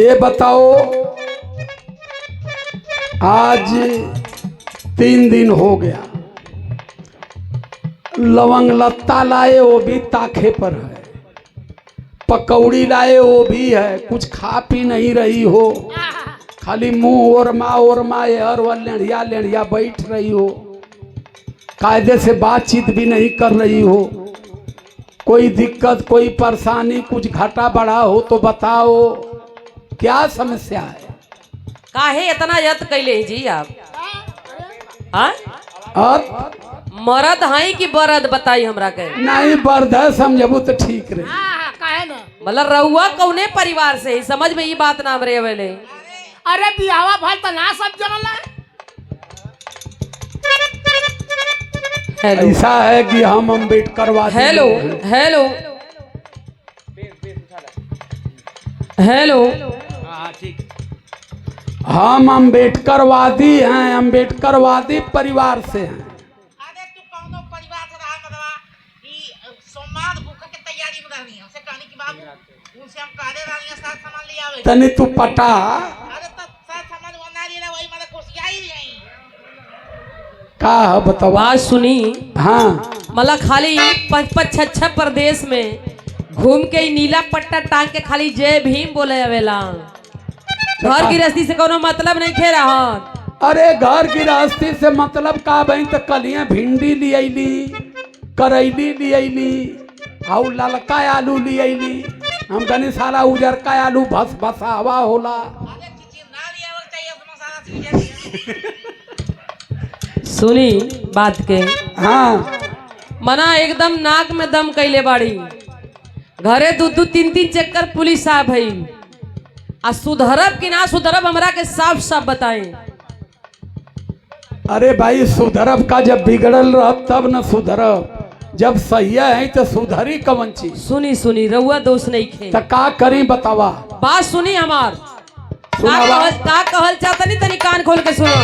ये बताओ आज 3 दिन हो गया, लवंग लत्ता लाए वो भी ताखे पर है, पकौड़ी लाए वो भी है, कुछ खा पी नहीं रही हो, खाली मुंह ओरमा लेढ़िया लेढ़िया बैठ रही हो, कायदे से बातचीत भी नहीं कर रही हो। कोई दिक्कत कोई परेशानी कुछ घाटा बढ़ा हो तो बताओ, क्या समस्या है? काहे इतना यत कैले जी आप? हाँ? अब मरद हैं कि बरद बताई हमरा के? नहीं बर्द है समझबू तो ठीक रहे। मतलब रउआ कौने परिवार से ही समझ में ये बात ना हमरे वेले। अरे बियावा भल तो ना सब जनला। ऐसा है कि हम अम्बेडकरवादी हेलो हेलो हेलो हम अम्बेडकरवादी हैं, अम्बेडकरवादी परिवार से हैं। अरे तू कौनो परिवार से रहा मतलब ई सोमवार भूख के तैयारी में रहनी है उसे कहने की बाबू उनसे हम काले रानी साथ सामान ले आवे तनी तू पटा। अरे तब साथ सामान बना रही ना वही मतलब खुशियां ही नहीं का है बताओ? बात सुनी। हाँ मतलब खाली 5-6 प्रदेश में घूम के ही नीला पट्टा टांग के खाली जय भीम बोले आवेला। घर गृहस्थी से कोनो मतलब नहीं खे रहा। अरे घर गृहस्थी से मतलब का बहन तो कलियां भिंडी ले अली, करैली ले अली, और ललका आलू ले अली। हम कनी सारा उजर का आलू भस भसावा होला। अरे चीज ना लिया वक्त चाहिए मसाला चीज सुनी बात के। हाँ मना एकदम नाक में दम कैले बाड़ी। घरे 2-3 चक्कर पुलिस आ भई। आ सुधरब कि ना सुधरब हमरा के साफ साफ बताएं। अरे भाई सुधरब का जब बिगड़ल रह तब न सुधरब, जब सही है तो सुधरी कवन चीज। सुनी सुनी रउआ दोष नहीं खे तो का करी बतावा? बात सुनी हमार। सुनावा। का कहल चाहता नहीं तनी कान खोल के सुनो।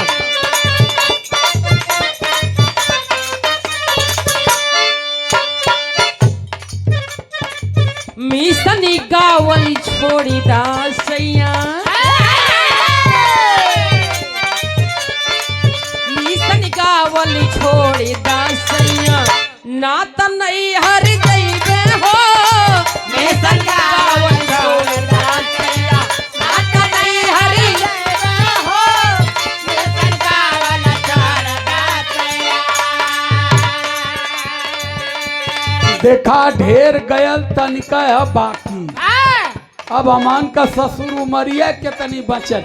मिसनी गावल छोड़ी दासैया, मिसनी गावल छोड़ी दासैया, ना त नहीं हर जइबे हो। मिसन गावल छोड़ी दासैया, ना त नहीं हर जइबे हो। मिसन गावल छोड़ी दासैया। देखा ढेर गयल तनिका है बाकी। अब अमान का ससुर उमरिया के तनी बचल,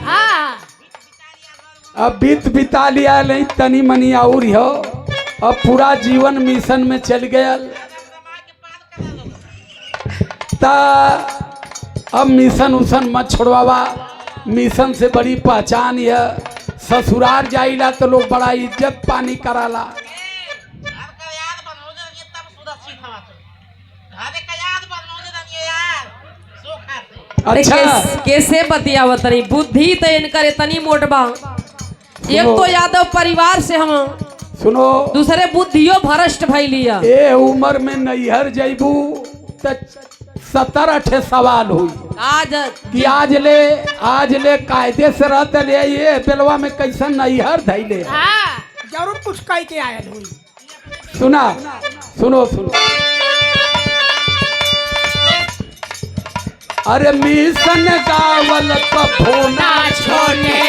अब बीत बिता लिया नहीं तनी मनी और हो। अब पूरा जीवन मिशन में चल गया ता अब मिशन उसन मत छोड़वावा। मिशन से बड़ी पहचान है, ससुराल जाइला तो लोग बड़ा इज्जत पानी कराला। अच्छा कैसे बतियावत रही? बुद्धि तो इनकर इतनी मोटबा। एक तो यादव परिवार से हम, सुनो दूसरे बुद्धियो भ्रष्ट भई लिया। ए उम्र में नैहर जैबू तो 17-18 सवाल हुई आज कि आज ले कायदे से रहते ले ये बेलवा में कैसन नैहर धैले। जरूर कुछ कह के आयल हुई। सुना सुनो सुनो। अरे मिशन गावल कभो ना छोड़े,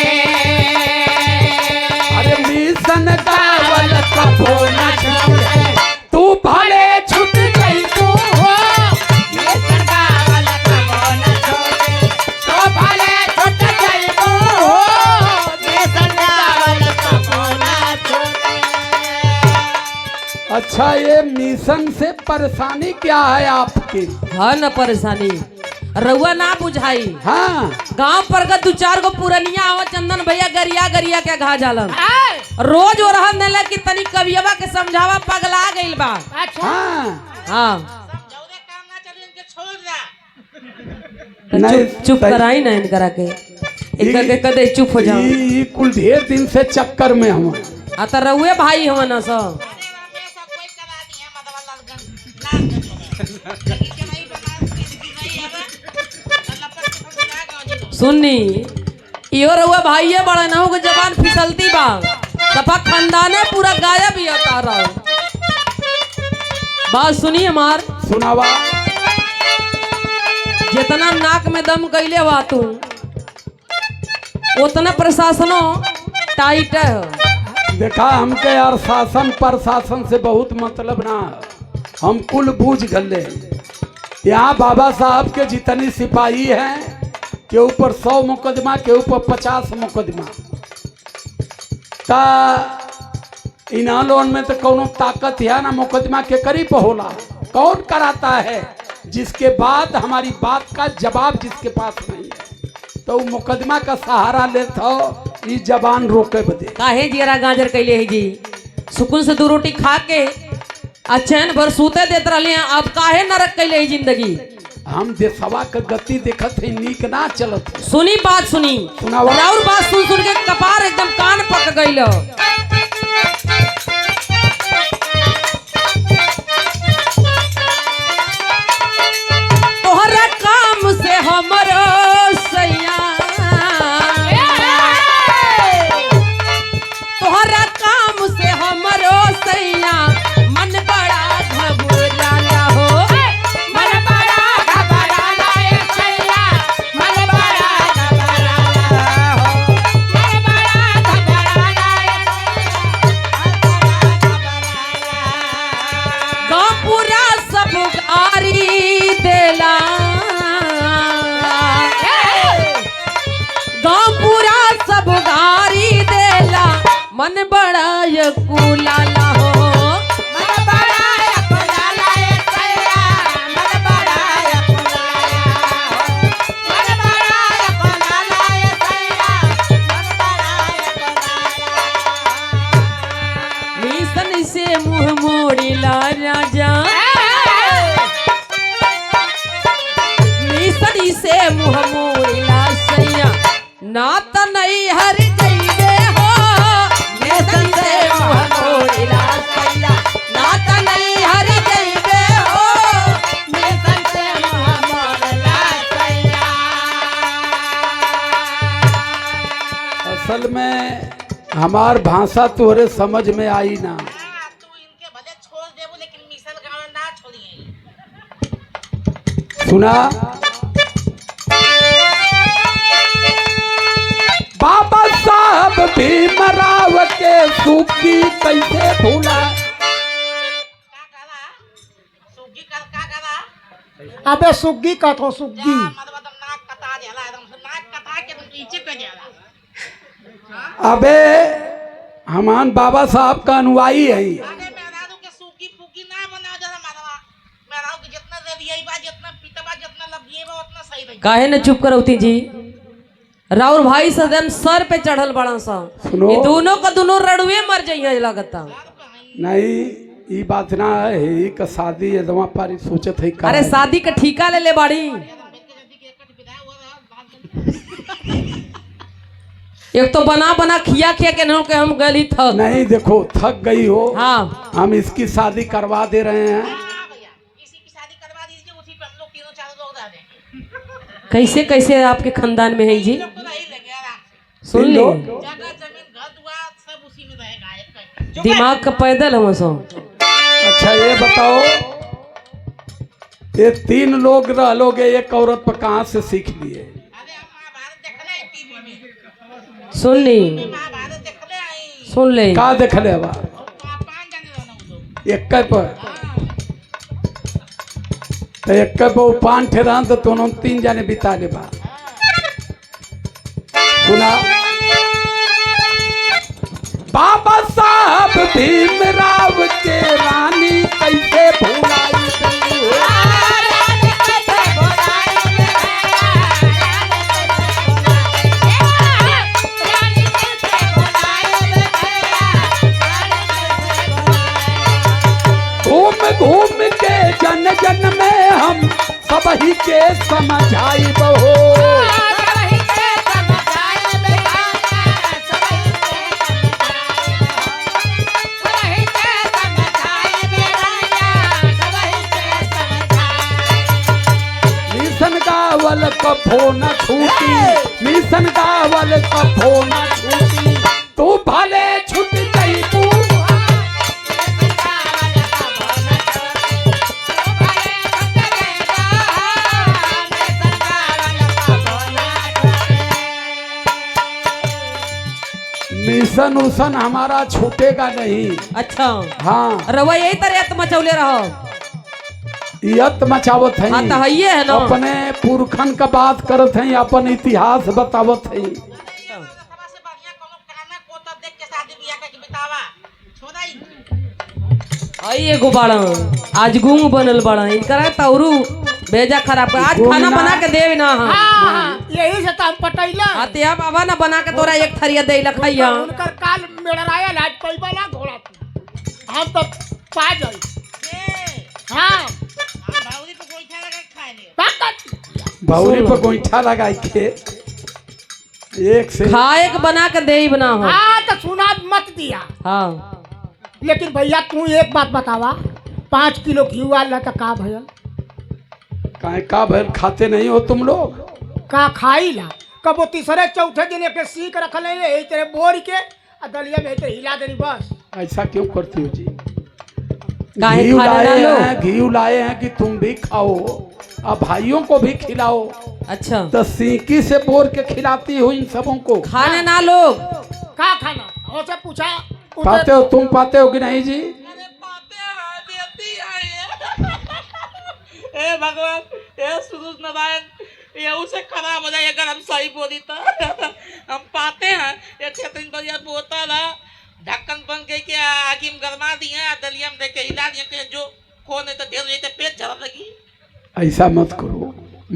अरे मिशन गावल कभो ना छोड़े, तू भले छूट गई तू हो। मिशन गावल कभो ना छोड़े, तू भले छूट गई तू हो। मिशन गावल कभो ना छोड़े। अच्छा ये मिशन से परेशानी क्या है आपकी? है न परेशानी, रउआ ना बुझाई। हाँ गांव पर का 2-4 गो पुरनिया आवा चंदन भैया गरिया गरिया के घा जालन। रोज वो रहन देला कि तनी कवियवा के समझावा पगला गइल बा। हाँ हाँ जौरे काम ना चली इनके छोड़ जा। चुप कराई ना इनकरा के, इनकर के कदे चुप हो जाओ। ये कुल ढेर दिन से चक्कर में हम। आ त रउए भाई हवन न सब। अरे हमेशा कोई करा दी है मतलब लाल सुननी इहो रहुआ भाइये बड़ा ना हो जबान फिसलती बा सफा खानदाने पूरा गायब ही आता रहा। बात सुनी हमार सुनावा। जितना नाक में दम कैले हुआ तू उतना प्रशासनो टाइट है। देखा हमके यार शासन प्रशासन से बहुत मतलब ना है। हम कुल बूझ गले। यहाँ बाबा साहब के जितनी सिपाही हैं के ऊपर 100 मुकदमा के ऊपर 50 मुकदमा ता इन्हा लोन में तो कौनो ताकत है ना मुकदमा के करीब होला। कौन कराता है? जिसके बाद हमारी बात का जवाब जिसके पास नहीं है तो मुकदमा का सहारा लेता हो ये जबान रोके बदे। काहे जीरा गाजर कैले है जी सुकून से 2 रोटी खा के चैन भर सूते देत रहे। अब काहे नरक कैले है जिंदगी। हम देशवा का गति देखत है नीक ना चलत है। सुनी बात सुनी सुनावा। और बात सुन सुन के कपार एकदम कान पक गइल। तोहरा काम से हमरो सैया तोहरा काम से हमरो सैया मन बड़ा घबराला हो। मन बड़ा घबराला ए सैया, मन बड़ा घबराला हो। मन बड़ा घबराला ए सैया, गाँव पूरा सब आरी देला गाँव पूरा सब गारी देला मन बड़ा यकुलाला हो। मन बड़ा घबराला ए सैया, मन बड़ा घबराला हो। मन बड़ा घबराला ए सैया, मन बड़ा घबराला। मिशन से मुँह मोड़िला राजा मिशन से मुँह मोड़िला सैया ना त नहीं हर जइबे हो। मिशन से मुँह मोड़िला सैया ना त नहीं हर जइबे हो। मिशन से मुँह मोड़ला सैया। असल में हमार भाषा तोहरे समझ में आई ना। तू इनके भले छोड़ देबो लेकिन मिसल गाँव ना छोड़िए। सुना बाबा साहब भीमराव के सूखी कैसे भूला। का करा सुगी कर का करा अबे सुग्गी कथो सुग्गी। मतलब नाक कटा जाला एकदम से नाक कटा के तुम नीचे कर जाला। अबे हमान बाबा साहब का अनुयायी है। अरे मेहरारू के सूगी फूकी ना बनाओ जरा मारवा। मेहरारू के जितना दे दिए बा जितना पीतबा जितना लबिए बा उतना सही रही। काहे न चुप करौती जी राउर भाई सदम सर पे चढ़ल बड़ा सा। सुनो। ये दोनों का दोनों रड़ुए मर जाइए लगता। नहीं ये बात ना है का शादी एकदम पारी सोचत है का। अरे शादी का ठीका ले ले बाड़ी। एक तो बना बना खिया खिया के नौ के हम गली थक। नहीं देखो थक गई हो। हाँ हम इसकी शादी करवा दे रहे हैं। हाँ भैया इसी की शादी करवा दीजिए उसी पे हम लोग तीनों चारों लोग रह जाएंगे। कैसे कैसे आपके खानदान में है जी लोग तो रही लेंगे आराम से। सुन तीन ली लोग? जगह जमीन घर द्वार सब उसी में रहेगा एक का। दिमाग का पैदल हम सो। अच्छा ये बताओ ये 3 लोग रह लोगे एक औरत पर कहाँ से सीख लिए। अरे हम महाभारत देखले हैं टीवी में। सुन ली महाभारत देखले आई। सुन ले का देख ले बा 5 जने रहना वो लोग। एक पर तो एक पर 5 ठेरान तो दोनों 3 जने बिता ले बा। सुना बाबा साहब भीमराव के रानी कैसे भुलाई गई हो। रानी कैसे भुलाई गई, रानी कैसे भुलाई गई, रानी कैसे भुलाई। घूम घूम के जन जन में हम सब ही के समझाई बहो। सबही के समझाए बेगाना, सबही के समझाए बेगाना, सबही के समझाए। मिशन गावल कभो न छूटी ऐसन गावल कभो न छूटी तू भले छूट गई तू मिशन उसन हमारा छूटेगा नहीं। अच्छा हाँ रवा यही तरह मचौले रहो। यत मचावत है हाँ तो हइये है ना। अपने पुरखन का बात करत है अपन इतिहास बतावत है। सभा से बढ़िया कोनो काना को तब देख के शादी बियाह के बितावा छोड़ाई। हई एगो बड़न आज गूंग बनल बड़न इनकरा तौरू भेजा खराब कर। आज गूंग खाना ना- बना के देव ना। हाँ हाँ, यही से काम पटैला हाँ ते अब आवा ना बना के तोरा एक थरिया दे लखैया। उनकर काल मेड़राया लाज पैबा ना घोड़ा तू। हम तो पा जाई। ए हाँ हम भाऊजी को गोइठा लगा के खाए ले। ताकत भौरी पर गोईठा लगाई के एक से खाए के बना के दे बना हो। हाँ तो सुना मत दिया। हाँ लेकिन भैया तू एक बात बतावा 5 किलो घी आला तो का भैया काहे का भैल खाते नहीं हो तुम लोग? का खाई ला कबो तीसरे चौथे दिन एक सीख रखल है यही तेरे बोर के आ दलिया में तेरे हिला देनी बस। ऐसा क्यों करती हो जी? काहे घी खाने लाए डालो? हैं, घी लाए हैं कि तुम भी खाओ और भाइयों को भी खिलाओ। अच्छा तो सीकी से बोर के खिलाती हो इन सबों को। खाने ना लोग। का खाना उससे पूछा पाते हो तुम, पाते हो कि नहीं जी? अरे पाते हैं देती है ये। ए भगवान ए सुरुज नारायण ये उसे खराब हो जाए अगर हम सही बोली तो। हम पाते हैं ये छतिन बढ़िया बोतल है ढक्कन बन के क्या आगे में गरमा दिए दलिया में देके हिला दिए कि जो खो नहीं तो ढेर हुई तो पेट झड़ लगी। ऐसा मत करो,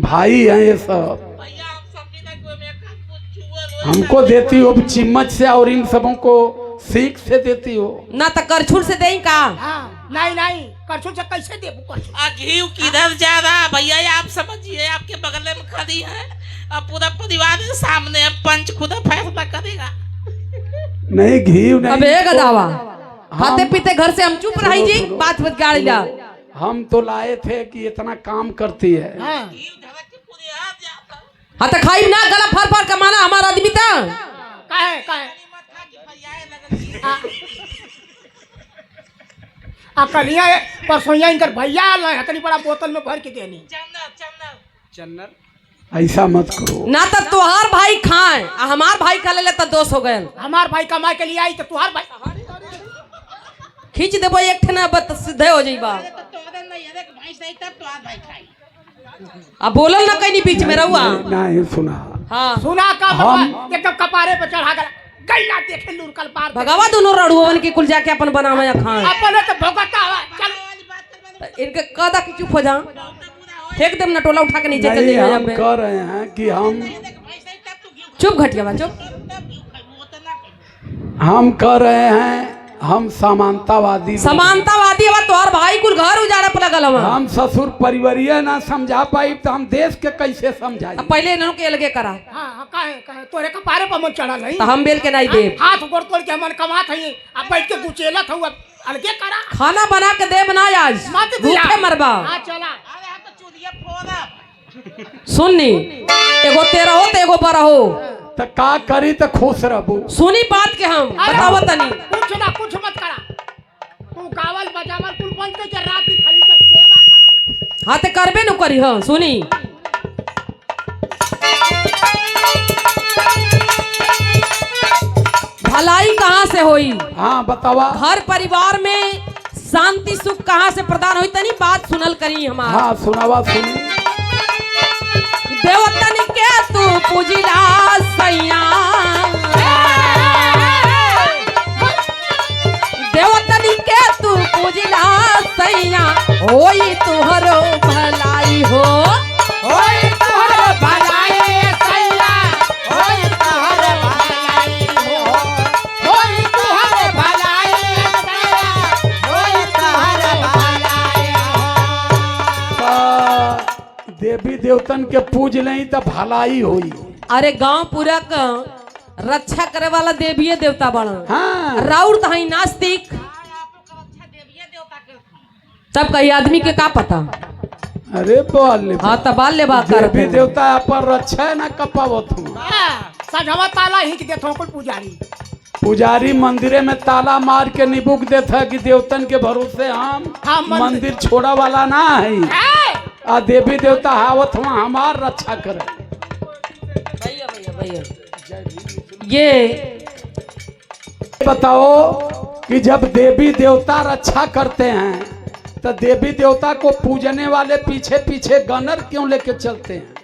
भाई हैं ये सब। भैया हम समझी ना कोई में कुछ छुआ हमको देती हो चम्मच से और इन सबों को सीख से देती हो। ना तो करछुल से दें का। हाँ नहीं करछुल से कैसे देबू करछुल। घी किधर जा रहा भैया ये आप समझिए आपके बगल में खड़ी है अब पूरा परिवार के सामने है, पंच खुद फैसला करेगा। नहीं घी नहीं। अब एक दावा हम- खाते पीते घर से हम चुप रही जी। बात बत गाड़ी ला। हम तो लाए थे कि इतना काम करती है। हाँ घी धड़क के पूरे आ जाता हाँ तो खाई ना गला फर फर कमाना हमारा आदमी था। काहे मत था कि फरियाए लगल आ कलिया परसोइया इनकर भैया आल है हतनी बड़ा बोतल में भर के देनी। चन्नर ऐसा मत करो। ना तो तुहार भाई खाए आ हमार भाई खा ले तो दोष हो गए। हमार भाई कमाए के लिए आई तो तुहार भाई खींच देबो एक ठना बत सीधे हो जाइबा। अरे तो तोरे नहीं अरे भैंस नहीं तब तो आज भाई खाई। अब बोलल ना कहीं बीच में रहुआ। नहीं सुना। हाँ सुना का हम- बता एकदम कपारे पे चढ़ा कर गैला देखे लूर कल पार भगवा दोनों रड़ुअन के कुल जाके अपन बनावे या खाए। अपन तो भोगता हुआ चल वाली बात कर मैंने इनके कदा की चुप हो जा। बहुत बुरा हो फेंक देम नटोला उठा के नीचे चल नहीं जाइए हम कह रहे हैं कि हम देख भैंस नहीं तब तू घी चुप घटिया बा चुप। तब घी खाई वो तो ना खाई। हम कह रहे हैं हम समानतावादी लोग। समानतावादी अब तोहर भाई कुल घर उजाड़े पर लगल हम। हम ससुर परिवारिया ना समझा पाई तो हम देश के कैसे समझाई? अब पहले इन्हों के अलगे करा हाँ काहे तोरे कपारे पर मन चढ़ा नहीं तो हम बेल के नहीं दे। हाथ गोड़ तोड़ के हमन कमात हई अब बैठ के गुचेलत हऊ अलगे करा खाना बना के दे बना आज मत दिया भूखे मरबा। हाँ चला अरे हम तो चूड़िया फोड़ा सुननी एगो तेरा हो तो एगो बड़ा हो। तो का करी तो खुश रहबू। सुनी बात के हम बताओ तनी। कुछ मत करा तू गावल बजावल कुल बंद के रात की खड़ी कर सेवा करा। हाँ तो करबे न करी। हाँ सुनी भलाई कहाँ से होई? हाँ बतावा। घर परिवार में शांति सुख कहाँ से प्रदान होई? तनी बात सुनल करी हमार। हाँ सुनावा सुनी। देवतन के तू पूजिला सैया देवतन के तू पूजिला सैया होई तुहरो भलाई हो। ओए तोहर भलाई सैया ओए तोहर भलाई हो ओए तोहर भलाई सैया ओए तोहर भलाई हो। देवी देवतन के पूज नहीं तो भलाई होई। अरे गांव पूरा का रक्षा करे वाला देवीय देवता बना। हाँ राउर तो है नास्तिक। आप लोग का अच्छा देविया देवता के तब कही आदमी के का पता? अरे बोल हाँ तो बाल ले बात कर देवी देवता पर रक्षा ना कपावत हूँ। सजवा ताला हिंक देत हो कुल पुजारी। पुजारी मंदिरे में ताला मार के निबुक देता कि देवतन के भरोसे हम हाँ, मंदिर छोड़ा वाला ना है। आ देवी देवता हावत हुआ हमार रक्षा करे। भैया भैया भैया ये बताओ कि जब देवी देवता रक्षा करते हैं तो देवी देवता को पूजने वाले पीछे पीछे गनर क्यों लेके चलते हैं?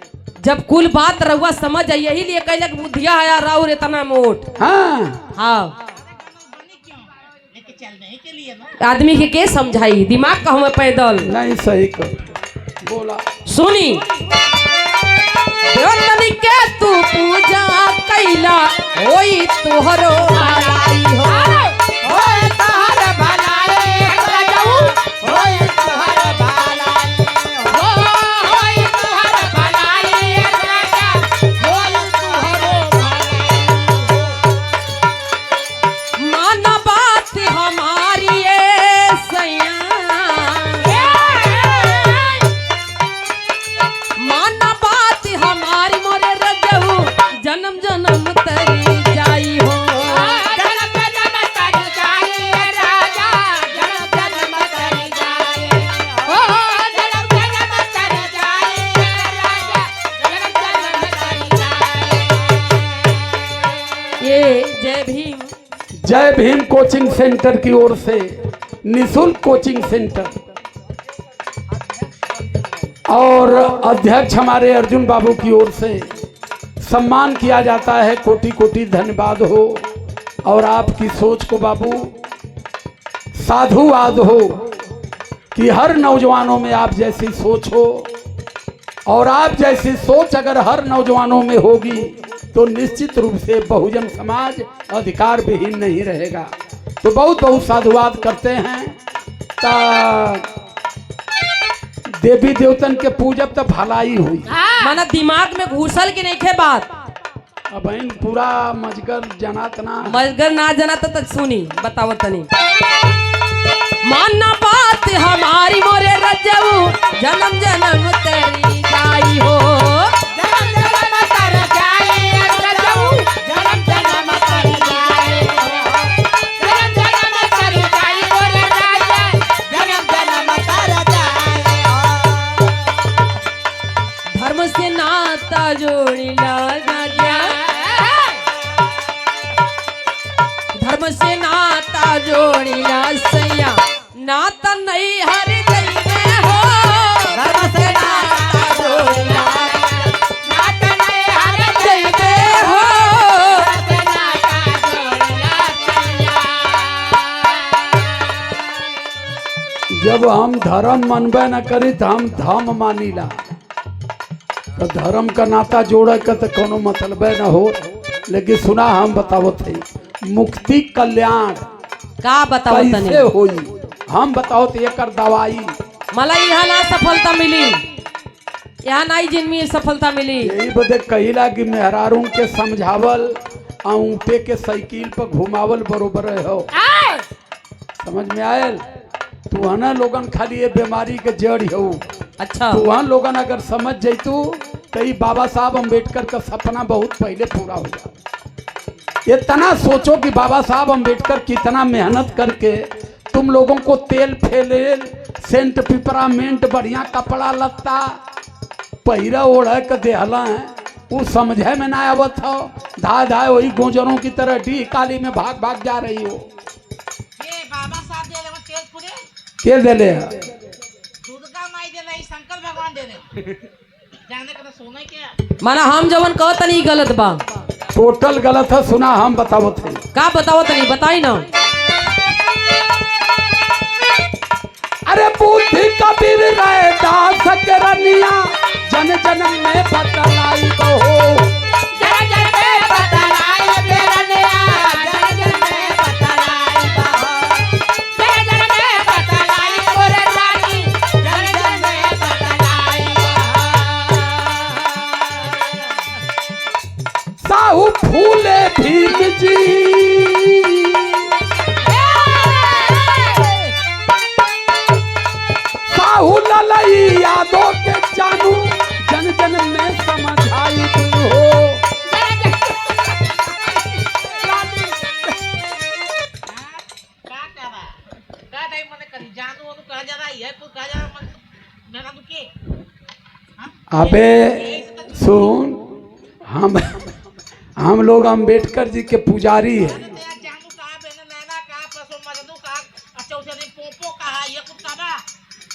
जब कुल बात रहुआ समझ आई, यही लिए कैलक बुद्धिया आया राउर इतना मोट। हाँ हाँ लेके चलने के लिए ना आदमी के समझाई, दिमाग का हमें पैदल नहीं सही कर बोला। सुनी देवतन के तू पूजा कैला होई तोहरो भलाई हो। होए तोहर भलाई रजऊ, होए तोहर भलाई होए तोहर भलाई राजा, होए तोहर भलाई। मान बात हमारी ये सैया, मान बात हमारी मोरे रजऊ, जन्म जन्म तरी जाई हो। जन्म जन्म तर जाए राजा, जन्म जन्म तर जाए हो, जन्म जन्म तर जाए राजा, जन्म जन्म तर जाए। ये जय भीम। जय भीम कोचिंग सेंटर की ओर से निशुल्क कोचिंग सेंटर और अध्यक्ष हमारे अर्जुन बाबू की ओर से सम्मान किया जाता है। कोटि कोटि धन्यवाद हो। और आपकी सोच को बाबू साधुवाद हो कि हर नौजवानों में आप जैसी सोच हो, और आप जैसी सोच अगर हर नौजवानों में होगी तो निश्चित रूप से बहुजन समाज अधिकार विहीन नहीं रहेगा। तो बहुत बहुत साधुवाद करते हैं। देवी देवतन के पूजब तो भलाई हुई। माना दिमाग में घुसल के नहीं खे बात। अब इन पूरा मजगर जनात ना मगर ना जना तो सुनी बताओ तनी। माना बात हमारी मोरे रजऊ, जन्म जन्म तेरी जाई हो। जन्म जन्म तर जाए रजऊ, जन्म जन्म तर जाए हो, जन्म जन्म तर जाए बोले राजा, जन्म जन्म तर जाए हो। धर्म से नाता जोड़ी लगा जा, धर्म से नाता जोड़ी ला सैया, नाता नहीं हर गई हो। धर्म से नाता जोड़ी ला नाता नहीं हर गई हो। नाता जोड़िया सैया। जब हम धर्म मनबे न करी तो हम धाम मानीला। तो धर्म का नाता जोड़े का तो कोनो मतलब न हो। लेकिन सुना हम बतावत थे मुक्ति कल्याण का बताओ कैसे तनी। होई हम बताओ तो एकर दवाई। मला यहाँ ना सफलता मिली, यहाँ ना ही जिनमें सफलता मिली। यही बदे कहिला कि मेहरारू के समझावल आ ऊँटे के साइकिल पर घुमावल बरोबर हो। समझ में आयल? तुहना लोगन खाली ये बीमारी के जड़ हो। अच्छा तुहन लोगन अगर समझ जैतू तो ये बाबा साहब अम्बेडकर का सपना बहुत पहले पूरा हो जाए। इतना सोचो कि बाबा साहब अम्बेडकर कितना मेहनत करके तुम लोगों को तेल फेलेल सेंट पिपरामेंट बढ़िया कपड़ा लत्ता पहिरा ओढ़ के देहला है। वो समझे में ना आवत हो। धाय धाय वही गोजरों की तरह डी काली में भाग भाग जा रही हो। ये बाबा साहब दे रहे तेज पूरे के देले है? दुर्गा माई दे रही, शंकर भगवान दे रहे। जाने का तो सोना ही क्या। माना हम जवन कहो तनी गलत बा। टोटल गलत है। सुना हम बतावत है। का बताओ तनी बताई ना। अरे बुद्धि कबीर रहे दास के रनिया, जन जन में बतलाई हो। जन जन में बतलाई बेरनिया, जन जन में बतलाई बहो, जन जन में बतलाई मोरे रानी, जन जन में बतलाई बहो। साहू फूले भीम जी, साहू ललई यादों के अबे सुन, हम लोग अम्बेडकर जी के पुजारी हैं। जानू कहा बेने नैना कहा पसो मजदू कहा चौधरी पोपो कहा ये कुछ कहा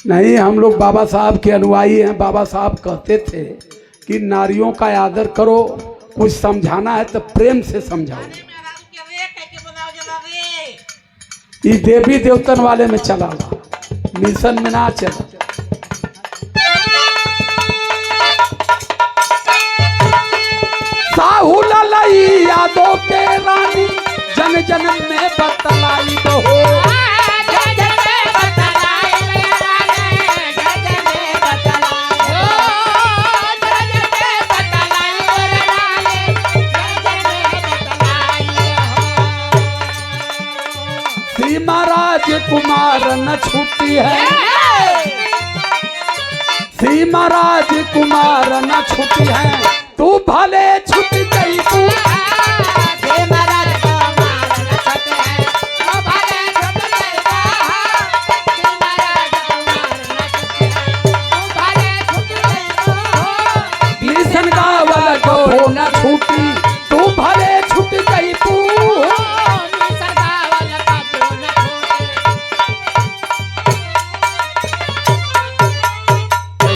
नहीं, हम लोग बाबा साहब के अनुयायी हैं। बाबा साहब कहते थे कि नारियों का आदर करो, कुछ समझाना है तो प्रेम से समझाओ। ये देवी देवतन वाले में चला हुआ, मिशन में ना चला। साहू ललाई यादों के रानी जन जन में बतलाई दो हो। सीमा राजकुमार न छूटी है, सीमा राजकुमार न छूटी है।